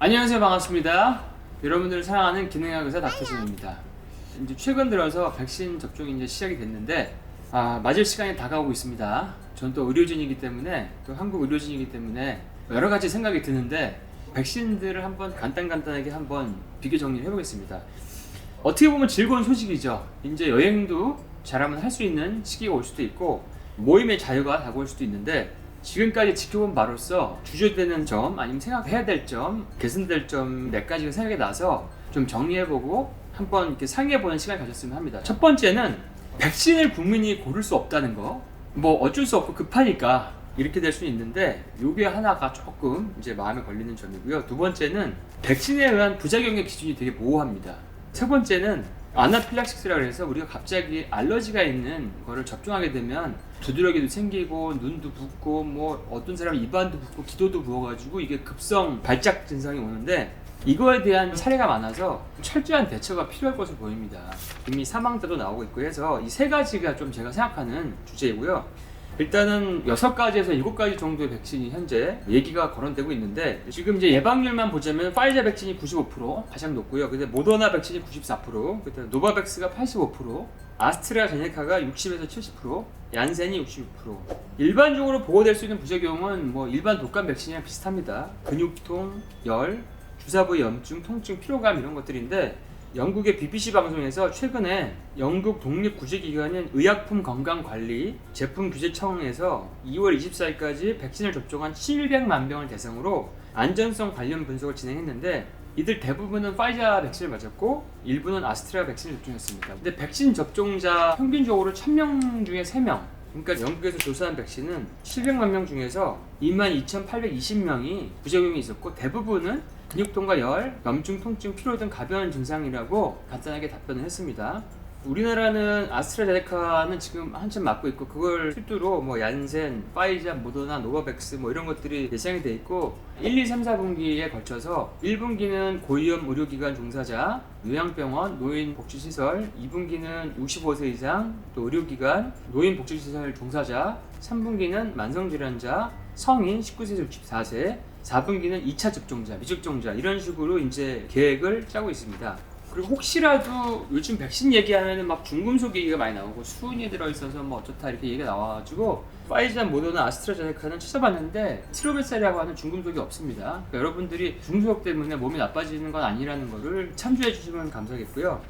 안녕하세요, 반갑습니다. 여러분들을 사랑하는 기능의학 의사 닥터진입니다. 이제 최근 들어서 백신 접종이 이제 시작이 됐는데 맞을 시간이 다가오고 있습니다. 전 또 의료진이기 때문에 또 한국 의료진이기 때문에 여러 가지 생각이 드는데 백신들을 한번 간단하게 한번 비교 정리를 해보겠습니다. 어떻게 보면 즐거운 소식이죠. 이제 여행도 잘하면 할 수 있는 시기가 올 수도 있고 모임의 자유가 다가올 수도 있는데 지금까지 지켜본 바로서 주저되는 점 아니면 생각해야 될 점, 개선될 점 몇 가지가 생각이 나서 좀 정리해보고 한번 이렇게 상의해보는 시간을 가졌으면 합니다. 첫 번째는 백신을 국민이 고를 수 없다는 거. 뭐 어쩔 수 없고 급하니까 이렇게 될 수 있는데 요게 하나가 조금 이제 마음에 걸리는 점이고요. 두 번째는 백신에 의한 부작용의 기준이 되게 모호합니다. 세 번째는 아나필락시스라고 해서 우리가 갑자기 알러지가 있는 거를 접종하게 되면 두드러기도 생기고 눈도 붓고 뭐 어떤 사람은 입안도 붓고 기도도 부어가지고 이게 급성 발작 증상이 오는데 이거에 대한 사례가 많아서 철저한 대처가 필요할 것으로 보입니다. 이미 사망자도 나오고 있고 해서 이 세 가지가 좀 제가 생각하는 주제이고요. 일단은 6가지에서 7가지 정도의 백신이 현재 얘기가 거론되고 있는데 지금 이제 예방률만 보자면 파이자 백신이 95% 가장 높고요. 근데 모더나 백신이 94%, 그다음 노바백스가 85%, 아스트라제네카가 60에서 70%, 얀센이 66%. 일반적으로 보고될 수 있는 부작용은 뭐 일반 독감 백신이랑 비슷합니다. 근육통, 열, 주사 부위 염증, 통증, 피로감 이런 것들인데 영국의 BBC 방송에서 최근에 영국 독립구제기관인 의약품건강관리 제품규제청에서 2월 24일까지 백신을 접종한 700만 명을 대상으로 안전성 관련 분석을 진행했는데 이들 대부분은 파이자 백신을 맞았고 일부는 아스트라 백신을 접종했습니다. 근데 백신 접종자 평균적으로 1000명 중에 3명, 그러니까 영국에서 조사한 백신은 700만 명 중에서 22,820명이 부작용이 있었고 대부분은 근육통과 열, 염증, 통증, 피로 등 가벼운 증상이라고 간단하게 답변을 했습니다. 우리나라는 아스트라제네카는 지금 한참 맞고 있고 그걸 필두로 뭐 얀센, 파이자, 모더나, 노바백스 뭐 이런 것들이 예상이 돼 있고 1, 2, 3, 4분기에 걸쳐서 1분기는 고위험 의료기관 종사자, 요양병원, 노인복지시설, 2분기는 65세 이상, 또 의료기관, 노인복지시설 종사자, 3분기는 만성질환자, 성인 19세에서 64세, 4분기는 2차 접종자, 미접종자 이런 식으로 이제 계획을 짜고 있습니다. 그리고 혹시라도 요즘 백신 얘기하면은 막 중금속 얘기가 많이 나오고 수은이 들어있어서 뭐 어쩌다 이렇게 얘기가 나와가지고 파이자, 모더나, 아스트라제네카는 찾아봤는데 트로베살이라고 하는 중금속이 없습니다. 그러니까 여러분들이 중금속 때문에 몸이 나빠지는 건 아니라는 거를 참조해 주시면 감사하겠고요.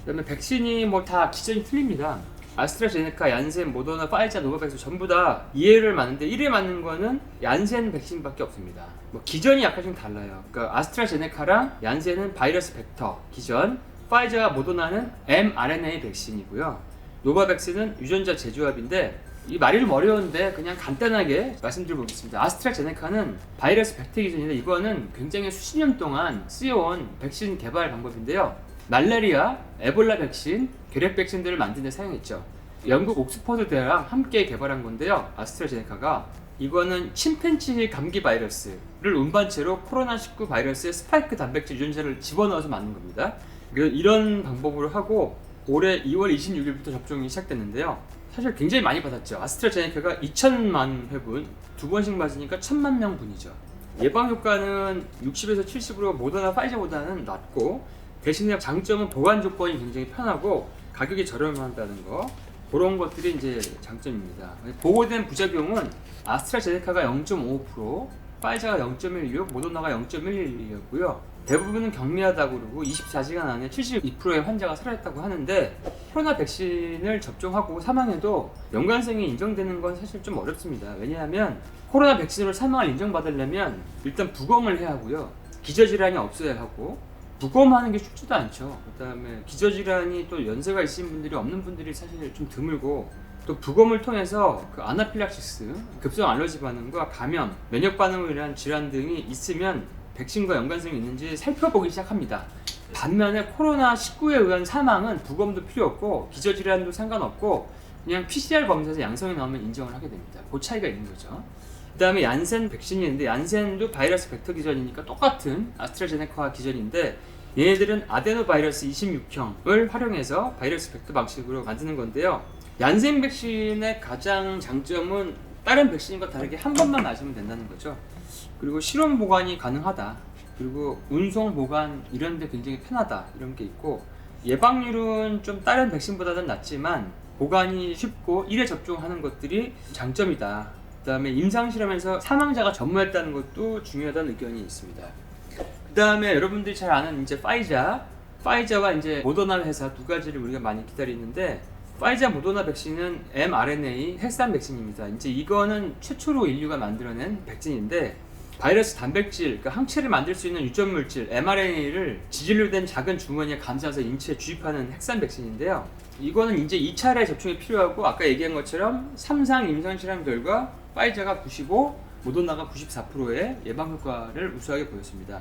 그다음에 백신이 뭐 다 기전이 틀립니다. 아스트라제네카, 얀센, 모더나, 파이자, 노바백스 전부 다 2회를 맞는데 1회 맞는 거는 얀센 백신밖에 없습니다. 뭐 기전이 약간 좀 달라요. 그러니까 아스트라제네카랑 얀센은 바이러스 벡터 기전, 파이자와 모더나는 mRNA 백신이고요. 노바백스는 유전자 재조합인데 이 말이 좀 어려운데 그냥 간단하게 말씀드려보겠습니다. 아스트라제네카는 바이러스 벡터 기전인데 이거는 굉장히 수십 년 동안 쓰여온 백신 개발 방법인데요. 말라리아, 에볼라 백신, 결핵 백신들을 만드는 데 사용했죠. 영국 옥스퍼드 대랑 함께 개발한 건데요. 아스트라제네카가 이거는 침팬지 감기 바이러스를 운반체로 코로나19 바이러스의 스파이크 단백질 유전자를 집어넣어서 만든 겁니다. 이런 방법으로 하고 올해 2월 26일부터 접종이 시작됐는데요. 사실 굉장히 많이 받았죠. 아스트라제네카가 2천만 회분, 2번씩 맞으니까 1000만 명분이죠. 예방 효과는 60에서 70으로 모더나, 파이자보다는 낮고 대신에 장점은 보관 조건이 굉장히 편하고 가격이 저렴하다는 거, 그런 것들이 이제 장점입니다. 보고된 부작용은 아스트라제네카가 0.5%, 파이자가 0.16, 모더나가 0.11이었고요. 대부분은 경미하다고 그러고 24시간 안에 72%의 환자가 사라졌다고 하는데 코로나 백신을 접종하고 사망해도 연관성이 인정되는 건 사실 좀 어렵습니다. 왜냐하면 코로나 백신으로 사망을 인정받으려면 일단 부검을 해야 하고요. 기저질환이 없어야 하고 부검하는 게 쉽지도 않죠. 그 다음에 기저질환이 또 연세가 있으신 분들이 없는 분들이 사실 좀 드물고 또 부검을 통해서 그 아나필락시스, 급성 알러지 반응과 감염, 면역 반응으로 인한 질환 등이 있으면 백신과 연관성이 있는지 살펴보기 시작합니다. 반면에 코로나19에 의한 사망은 부검도 필요 없고 기저질환도 상관없고 그냥 PCR 검사에서 양성이 나오면 인정을 하게 됩니다. 그 차이가 있는 거죠. 그 다음에 얀센 백신이 있는데 얀센도 바이러스 벡터 기전이니까 똑같은 아스트라제네카 기전인데 얘네들은 아데노바이러스 26형을 활용해서 바이러스 벡터 방식으로 만드는 건데요. 얀센 백신의 가장 장점은 다른 백신과 다르게 한 번만 맞으면 된다는 거죠. 그리고 실온 보관이 가능하다. 그리고 운송 보관 이런 데 굉장히 편하다 이런 게 있고, 예방률은 좀 다른 백신보다는 낮지만 보관이 쉽고 1회 접종하는 것들이 장점이다. 그 다음에 임상실험에서 사망자가 전무했다는 것도 중요하다는 의견이 있습니다. 그 다음에 여러분들이 잘 아는 이제 파이자와 이제 모더나 회사 두 가지를 우리가 많이 기다리는데, 파이자 모더나 백신은 mRNA 핵산 백신입니다. 이제 이거는 최초로 인류가 만들어낸 백신인데, 바이러스 단백질, 그러니까 항체를 만들 수 있는 유전 물질 mRNA를 지질로 된 작은 주머니에 감싸서 인체에 주입하는 핵산 백신인데요. 이거는 이제 2차례 접종이 필요하고, 아까 얘기한 것처럼 3상 임상실험 결과 파이자가 95, 모더나가 94%의 예방 효과를 우수하게 보였습니다.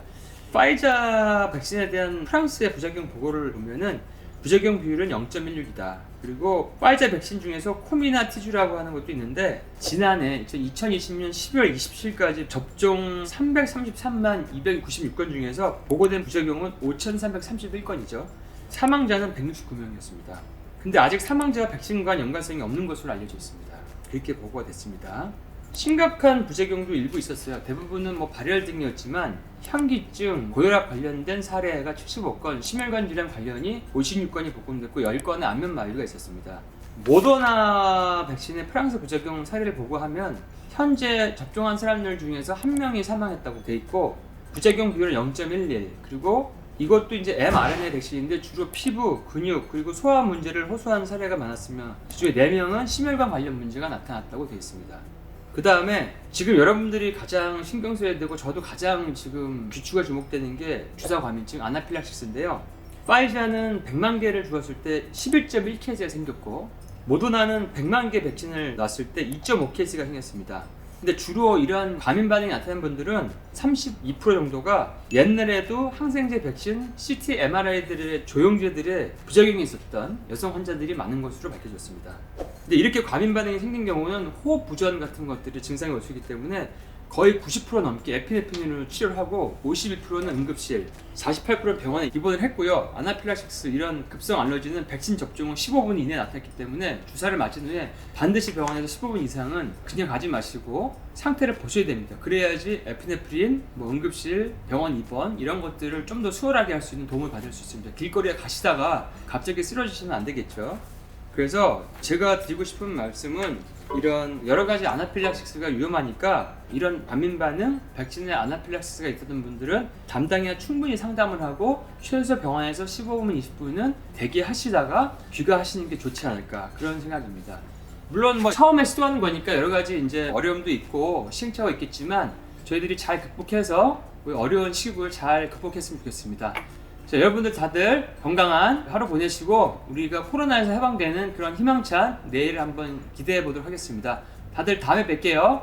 파이자 백신에 대한 프랑스의 부작용 보고를 보면은 부작용 비율은 0.16이다. 그리고 파이자 백신 중에서 코미나티주라고 하는 것도 있는데, 지난해 2020년 12월 27일까지 접종 333만 296건 중에서 보고된 부작용은 5,331건이죠. 사망자는 169명이었습니다. 근데 아직 사망자와 백신과 연관성이 없는 것으로 알려져 있습니다. 그렇게 보고가 됐습니다. 심각한 부작용도 일부 있었어요. 대부분은 발열 등이었지만 현기증, 고혈압 관련된 사례가 75건, 심혈관 질환 관련이 56건이 보고됐고 10건의 안면 마비가 있었습니다. 모더나 백신의 프랑스 부작용 사례를 보고하면 현재 접종한 사람들 중에서 1명이 사망했다고 돼 있고, 부작용 비율은 0.11, 그리고 이것도 이제 mRNA 백신인데 주로 피부, 근육, 그리고 소화 문제를 호소한 사례가 많았으며, 그중에 4명은 심혈관 관련 문제가 나타났다고 돼 있습니다. 그 다음에 지금 여러분들이 가장 신경 써야 되고 저도 가장 지금 귀추가 주목되는 게 주사 과민증 아나필락시스인데요. 파이자는 100만 개를 주었을 때 11.1케이스가 생겼고, 모더나는 100만 개 백신을 놨을 때 2.5케이스가 생겼습니다. 근데 주로 이러한 과민 반응이 나타난 분들은 32% 정도가 옛날에도 항생제 백신, CT, MRI들의 조영제들의 부작용이 있었던 여성 환자들이 많은 것으로 밝혀졌습니다. 근데 이렇게 과민 반응이 생긴 경우는 호흡 부전 같은 것들이 증상이 올 수 있기 때문에 거의 90% 넘게 에피네프린으로 치료를 하고, 51%는 응급실, 48%는 병원에 입원을 했고요. 아나필락시스 이런 급성 알러지는 백신 접종 후 15분 이내에 나타났기 때문에 주사를 맞은 후에 반드시 병원에서 15분 이상은 그냥 가지 마시고 상태를 보셔야 됩니다. 그래야지 에피네프린, 응급실, 병원 입원 이런 것들을 좀 더 수월하게 할 수 있는 도움을 받을 수 있습니다. 길거리에 가시다가 갑자기 쓰러지시면 안 되겠죠. 그래서 제가 드리고 싶은 말씀은, 이런 여러 가지 아나필락시스가 위험하니까 이런 과민 반응, 백신에 아나필락시스가 있었던 분들은 담당이야 충분히 상담을 하고 최소 병원에서 15분, 20분은 대기하시다가 귀가하시는 게 좋지 않을까, 그런 생각입니다. 물론 처음에 시도하는 거니까 여러 가지 이제 어려움도 있고 시행착오가 있겠지만 저희들이 잘 극복해서 어려운 시국을 잘 극복했으면 좋겠습니다. 자, 여러분들 다들 건강한 하루 보내시고 우리가 코로나에서 해방되는 그런 희망찬 내일을 한번 기대해 보도록 하겠습니다. 다들 다음에 뵐게요.